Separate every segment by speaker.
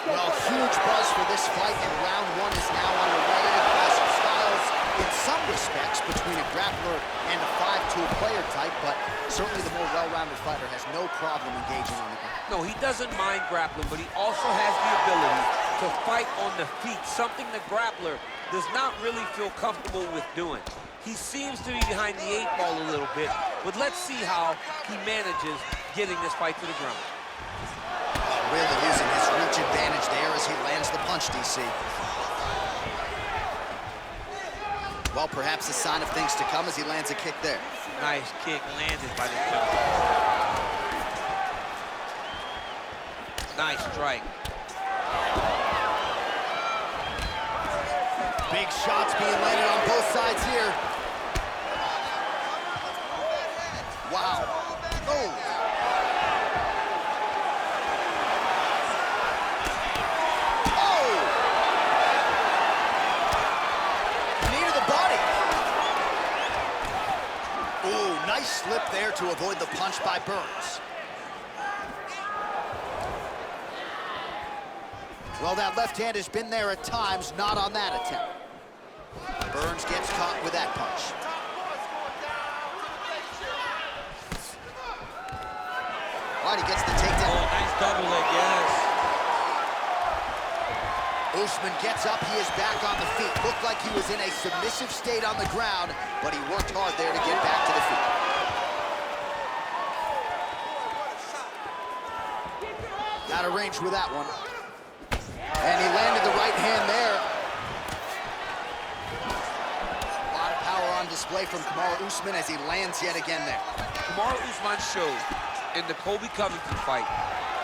Speaker 1: Well, huge buzz for this fight, and round one is now underway. The clash of styles, in some respects, between a grappler and a 5-tool player type, but certainly the more well-rounded fighter has no problem engaging on the ground.
Speaker 2: No, he doesn't mind grappling, but he also has the ability to fight on the feet, something the grappler does not really feel comfortable with doing. He seems to be behind the 8 ball a little bit, but let's see how he manages getting this fight to the ground.
Speaker 1: Really using his reach advantage there as he lands the punch, DC. Well, perhaps a sign of things to come as he lands a kick there.
Speaker 2: Nice kick landed by the jump. Nice strike.
Speaker 1: Big shots being landed on both sides here. Wow. Oh. Nice slip there to avoid the punch by Burns. Well, that left hand has been there at times, not on that attempt. Burns gets caught with that punch. Right, he gets the takedown.
Speaker 2: Oh, nice double leg, yes.
Speaker 1: Usman gets up, he is back on the feet. Looked like he was in a submissive state on the ground, but he worked hard there to get back to the feet. Out of range with that one. And he landed the right hand there. A lot of power on display from Kamaru Usman as he lands yet again there.
Speaker 2: Kamaru Usman showed in the Colby Covington fight,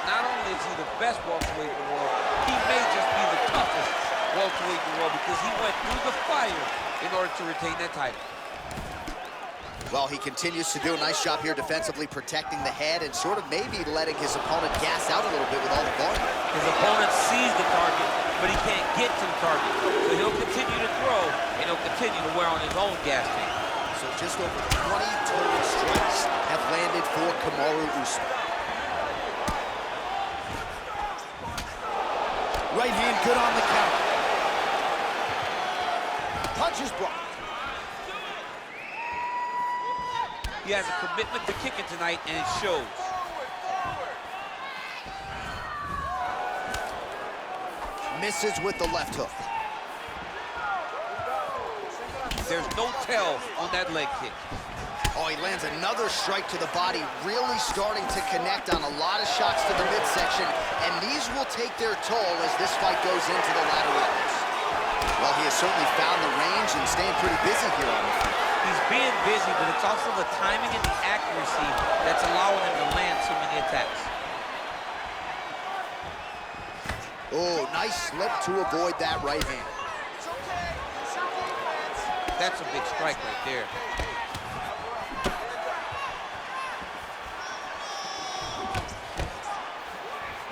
Speaker 2: not only is he the best welterweight in the world, he may just be the toughest welterweight in the world because he went through the fire in order to retain that title.
Speaker 1: Well, he continues to do a nice job here defensively, protecting the head and sort of maybe letting his opponent gas out a little bit with all the volume.
Speaker 2: His opponent sees the target, but he can't get to the target. So he'll continue to throw, and he'll continue to wear on his own gas tank.
Speaker 1: So just over 20 total strikes have landed for Kamaru Usman. Right hand good on the counter. Punch is blocked.
Speaker 2: He has a commitment to kicking tonight, and it shows.
Speaker 1: Misses with the left hook.
Speaker 2: There's no tell on that leg kick.
Speaker 1: Oh, he lands another strike to the body, really starting to connect on a lot of shots to the midsection, and these will take their toll as this fight goes into the latter rounds. Well, he has certainly found the range and staying pretty busy here on the field.
Speaker 2: He's being busy, but it's also the timing and the accuracy that's allowing him to land so many attacks.
Speaker 1: Oh, nice slip to avoid that right hand.
Speaker 2: That's a big strike right there.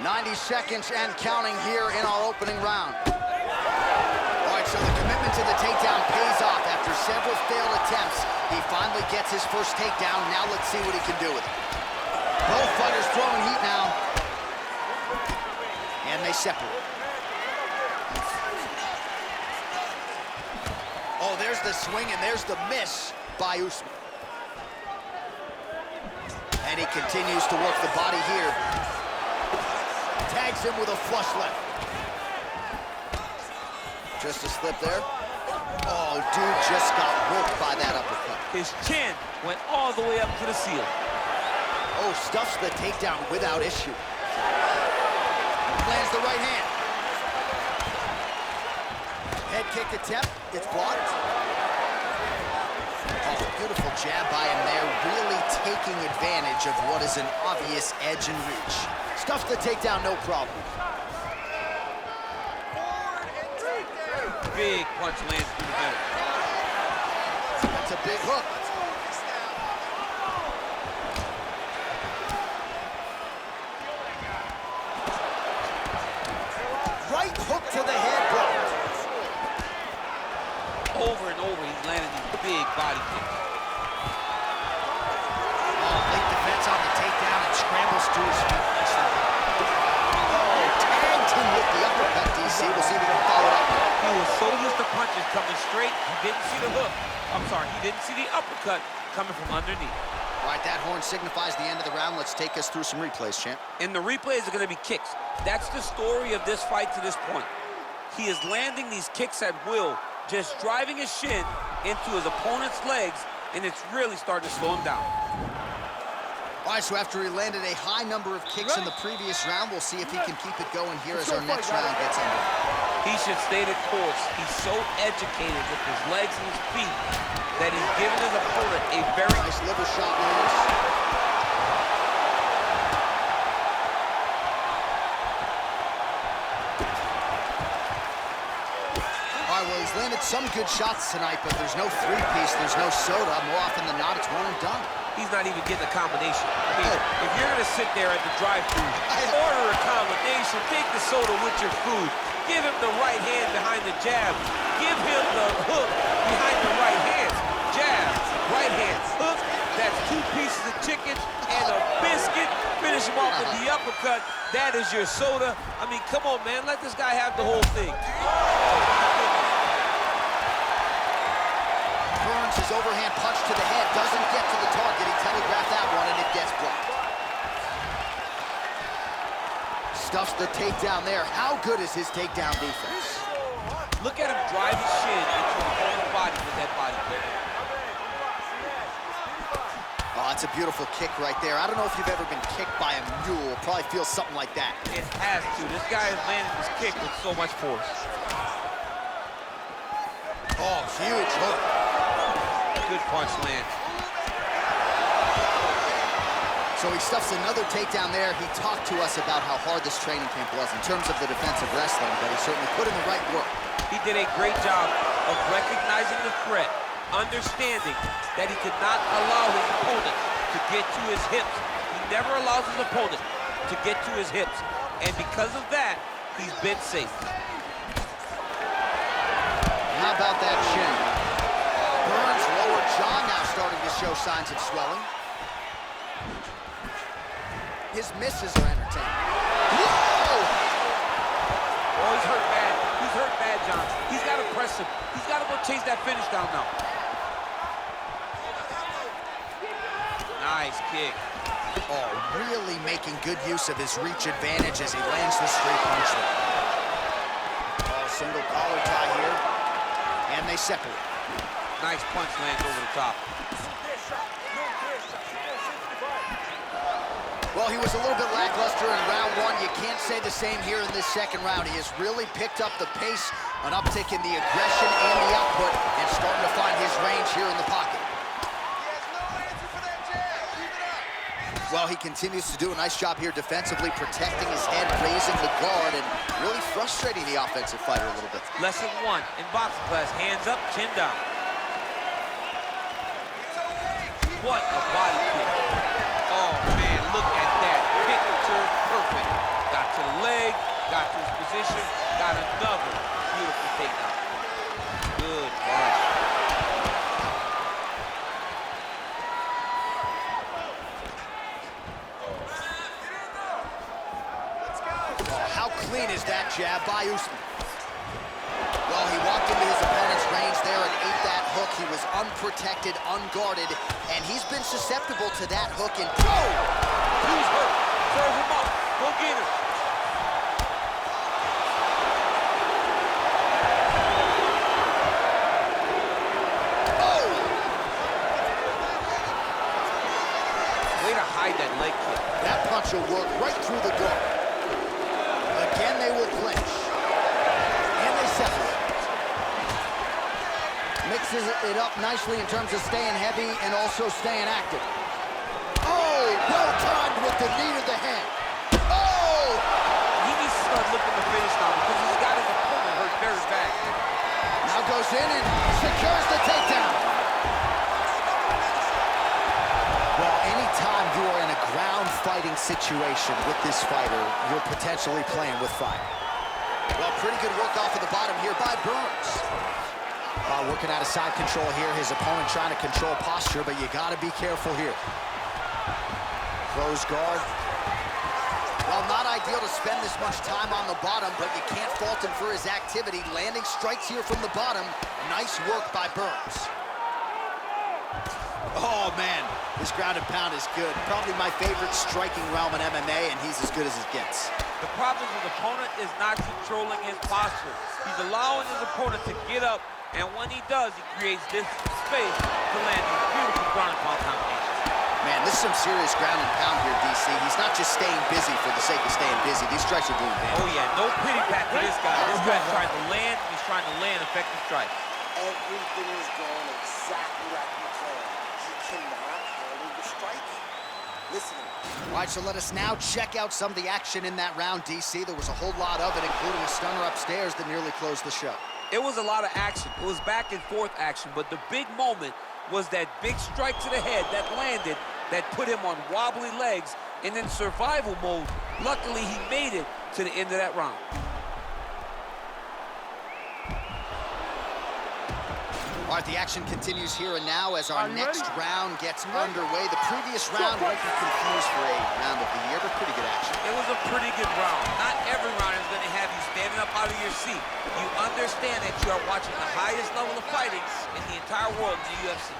Speaker 1: "90 seconds and counting here in our opening round. All right, so the commitment to the takedown pays off. After several failed attempts, he finally gets his first takedown. Now let's see what he can do with it. Both fighters throwing heat now. And they separate. Oh, there's the swing and there's the miss by Usman. And he continues to work the body here. Tags him with a flush left. Just a slip there. Oh, dude just got worked by that uppercut.
Speaker 2: His chin went all the way up to the ceiling.
Speaker 1: Oh, stuffs the takedown without issue. Lands the right hand. Head kick attempt. It's blocked. Oh, beautiful jab by him there, really taking advantage of what is an obvious edge and reach. Stuffs the takedown, no problem.
Speaker 2: Big punch lands through the middle.
Speaker 1: That's a big hook. Right hook to the head, blocked.
Speaker 2: Over and over, he's landing these big body kicks.
Speaker 1: Oh, late defense on the takedown and scrambles to his feet. Oh, tagged him with the
Speaker 2: coming straight. He didn't see the hook. I'm sorry, he didn't see the uppercut coming from underneath.
Speaker 1: All right, that horn signifies the end of the round. Let's take us through some replays, champ.
Speaker 2: And the replays are going to be kicks. That's the story of this fight to this point. He is landing these kicks at will, just driving his shin into his opponent's legs, and it's really starting to slow him down.
Speaker 1: All right, so after he landed a high number of kicks in the previous round, we'll see if he can keep it going here as our next round gets underway.
Speaker 2: He should stay the course. He's so educated with his legs and his feet that he's giving his opponent a very
Speaker 1: nice liver shot, Lewis. Well, he's landed some good shots tonight, but there's no three-piece, there's no soda. More often than not, it's one and done.
Speaker 2: He's not even getting a combination. I mean, if you're going to sit there at the drive-thru, order a combination, take the soda with your food, give him the right hand behind the jab, give him the hook behind the right hand. Jab, right hand, hook, that's 2 pieces of chicken and a biscuit. Finish him off with the uppercut. That is your soda. I mean, come on, man, let this guy have the whole thing.
Speaker 1: His overhand punch to the head doesn't get to the target. He telegraphed that one, and it gets blocked. Stuffs the takedown there. How good is his takedown defense?
Speaker 2: Look at him drive his shin into his own body with that body kick.
Speaker 1: Oh, that's a beautiful kick right there. I don't know if you've ever been kicked by a mule. Probably feels something like that.
Speaker 2: It has to. This guy is landing this kick with so much force.
Speaker 1: Oh, huge hook.
Speaker 2: Good punch lands.
Speaker 1: So he stuffs another takedown there. He talked to us about how hard this training camp was in terms of the defensive wrestling, but he certainly put in the right work.
Speaker 2: He did a great job of recognizing the threat, understanding that he could not allow his opponent to get to his hips. He never allows his opponent to get to his hips, and because of that, he's been safe.
Speaker 1: How about that shin? Burns' lower jaw now starting to show signs of swelling. His misses are entertaining. Whoa!
Speaker 2: Oh, he's hurt bad. He's hurt bad, John. He's got to press him. He's got to go chase that finish down now. Nice kick.
Speaker 1: Oh, really making good use of his reach advantage as he lands the straight punch there. Oh, single collar tie here. And they separate.
Speaker 2: Nice punch lands over the top.
Speaker 1: Well, he was a little bit lackluster in round 1. You can't say the same here in this second round. He has really picked up the pace, an uptick in the aggression and the output, and starting to find his range here in the pocket. Well, he continues to do a nice job here defensively, protecting his head, raising the guard, and really frustrating the offensive fighter a little bit.
Speaker 2: Lesson 1 in boxing class, hands up, chin down. What a body kick. Oh, man, look at that. Picture perfect. Got to the leg, got to his position, got another beautiful takedown. Good punch.
Speaker 1: How clean is that jab by Usman? Well, he walked into his opponent's range there and ate that hook. He was unprotected, unguarded, and he's been susceptible to that hook. And
Speaker 2: oh! He's hurt. Serve him up. Go get him.
Speaker 1: Oh!
Speaker 2: Way to hide that leg kick.
Speaker 1: That punch will work right through the guard. Again, they will clinch. And they separate. Mixes it up nicely in terms of staying heavy and also staying active. Oh, well timed with the knee to the head. Oh!
Speaker 2: He needs to start looking to finish now because he's got his opponent hurt very bad.
Speaker 1: Now goes in and secures the takedown. Well, anytime you are in a ground fighting situation with this fighter, you're potentially playing with fire. Well, pretty good work off of the bottom here by Burns. Working out of side control here. His opponent trying to control posture, but you got to be careful here. Close guard. Well, not ideal to spend this much time on the bottom, but you can't fault him for his activity. Landing strikes here from the bottom. Nice work by Burns. Oh, man, this ground and pound is good. Probably my favorite striking realm in MMA, and he's as good as it gets.
Speaker 2: The problem is his opponent is not controlling his posture. He's allowing his opponent to get up, and when he does, he creates this space to land these beautiful ground and pound combinations.
Speaker 1: Man, this is some serious ground and pound here, DC. He's not just staying busy for the sake of staying busy. These strikes are doing damage.
Speaker 2: Oh, yeah, no pity pat to this guy. This guy's trying to land, and he's trying to land effective strikes.
Speaker 3: Everything is going exactly like you planned. He cannot handle the striking. Listen to me.
Speaker 1: All right, so let us now check out some of the action in that round, DC. There was a whole lot of it, including a stunner upstairs that nearly closed the show.
Speaker 2: It was a lot of action. It was back and forth action, but the big moment was that big strike to the head that landed, that put him on wobbly legs and in survival mode. Luckily, he made it to the end of that round.
Speaker 1: All right, the action continues here and now as our next round gets underway. The previous round might be confused for a round of the year, but pretty good action.
Speaker 2: It was a pretty good round. Not every round is going to have you standing up out of your seat. You understand that you are watching the highest level of fighting in the entire world in the UFC.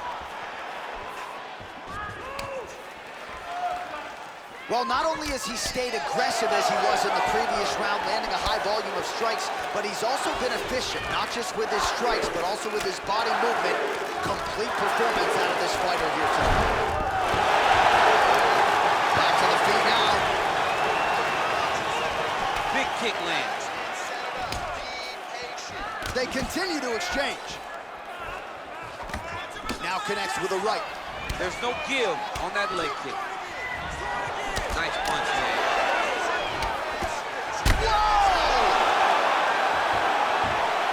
Speaker 1: Well, not only has he stayed aggressive as he was in the previous round, landing a high volume of strikes, but he's also been efficient, not just with his strikes, but also with his body movement. Complete performance out of this fighter here tonight. Back to the feet now.
Speaker 2: Big kick lands.
Speaker 1: They continue to exchange. Now connects with a right.
Speaker 2: There's no give on that leg kick. Nice punch there.
Speaker 1: Whoa!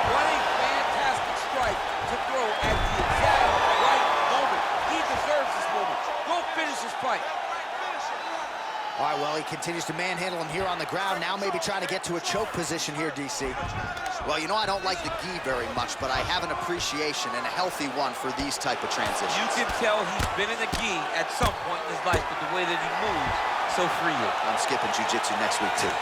Speaker 2: What a fantastic strike to throw at the exact right moment. He deserves this moment. Go finish this fight.
Speaker 1: All right, well, he continues to manhandle him here on the ground. Now maybe trying to get to a choke position here, DC. Well, you know I don't like the gi very much, but I have an appreciation and a healthy one for these type of transitions.
Speaker 2: You can tell he's been in the gi at some point in his life with the way that he moves so freely.
Speaker 1: I'm skipping jiu-jitsu next week, too.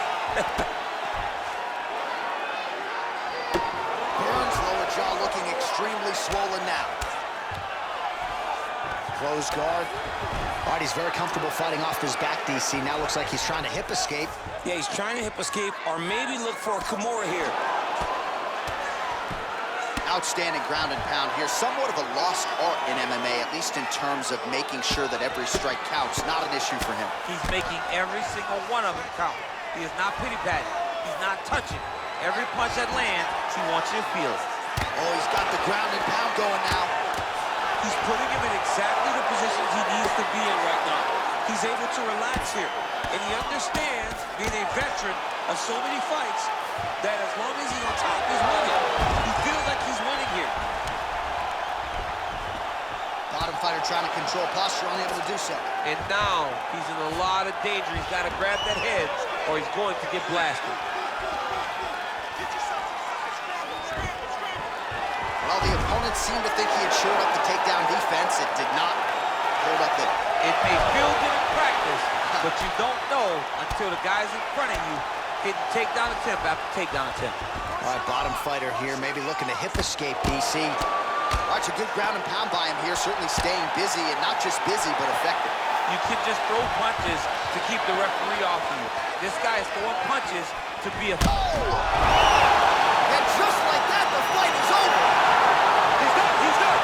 Speaker 1: Burns' lower jaw looking extremely swollen now. Closed guard. All right, he's very comfortable fighting off his back, DC. Now looks like he's trying to hip escape.
Speaker 4: Yeah, he's trying to hip escape or maybe look for a Kimura here.
Speaker 1: Outstanding ground and pound here. Somewhat of a lost art in MMA, at least in terms of making sure that every strike counts. Not an issue for him.
Speaker 2: He's making every single one of them count. He is not pity-patting. He's not touching. Every punch that lands, he wants you to feel it.
Speaker 1: Oh, he's got the ground and pound going now.
Speaker 2: He's putting him in exactly the positions he needs to be in right now. He's able to relax here. And he understands, being a veteran of so many fights, that as long as he's on top, he's winning. He feels like he's winning here.
Speaker 1: Bottom fighter trying to control posture, unable to do so.
Speaker 2: And now he's in a lot of danger. He's got to grab that head or he's going to get blasted.
Speaker 1: Well, the opponent seemed to think he had shored up the takedown defense. It did not hold up there.
Speaker 2: It may feel good in practice, but you don't know until the guy's in front of you hitting takedown attempt after takedown attempt.
Speaker 1: All right, bottom fighter here, maybe looking to hip escape, DC. All right, it's a good ground and pound by him here, certainly staying busy, and not just busy, but effective.
Speaker 2: You can just throw punches to keep the referee off of you. This guy is throwing punches to be a...
Speaker 1: Oh! And just like that, the fight is over.
Speaker 2: He's done, he's done.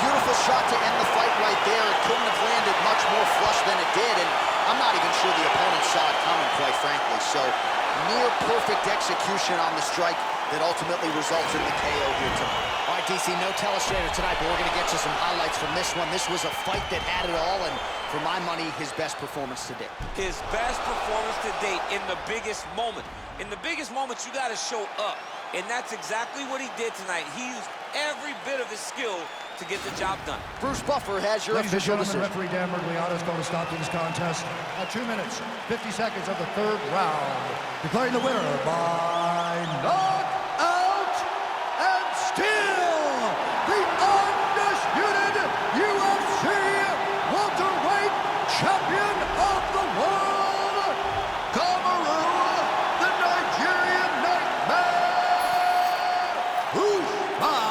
Speaker 1: Beautiful shot to end the fight right there. It couldn't have landed much more flush than it did, and I'm not even sure the opponent saw it coming, quite frankly. So, near perfect execution on the strike that ultimately results in the KO here tonight. All right, DC, no telestrator tonight, but we're going to get you some highlights from this one. This was a fight that had it all, and for my money, his best performance to date.
Speaker 2: His best performance to date in the biggest moment. In the biggest moments, you got to show up, and that's exactly what he did tonight. He used every bit of his skill to get the job done.
Speaker 1: Bruce Buffer has your official decision.
Speaker 5: Referee Dan Mergliano is going to stop to this contest at 2 minutes, 50 seconds of the third round. Declaring the winner by knockout and still the undisputed UFC welterweight champion of the world, Usman.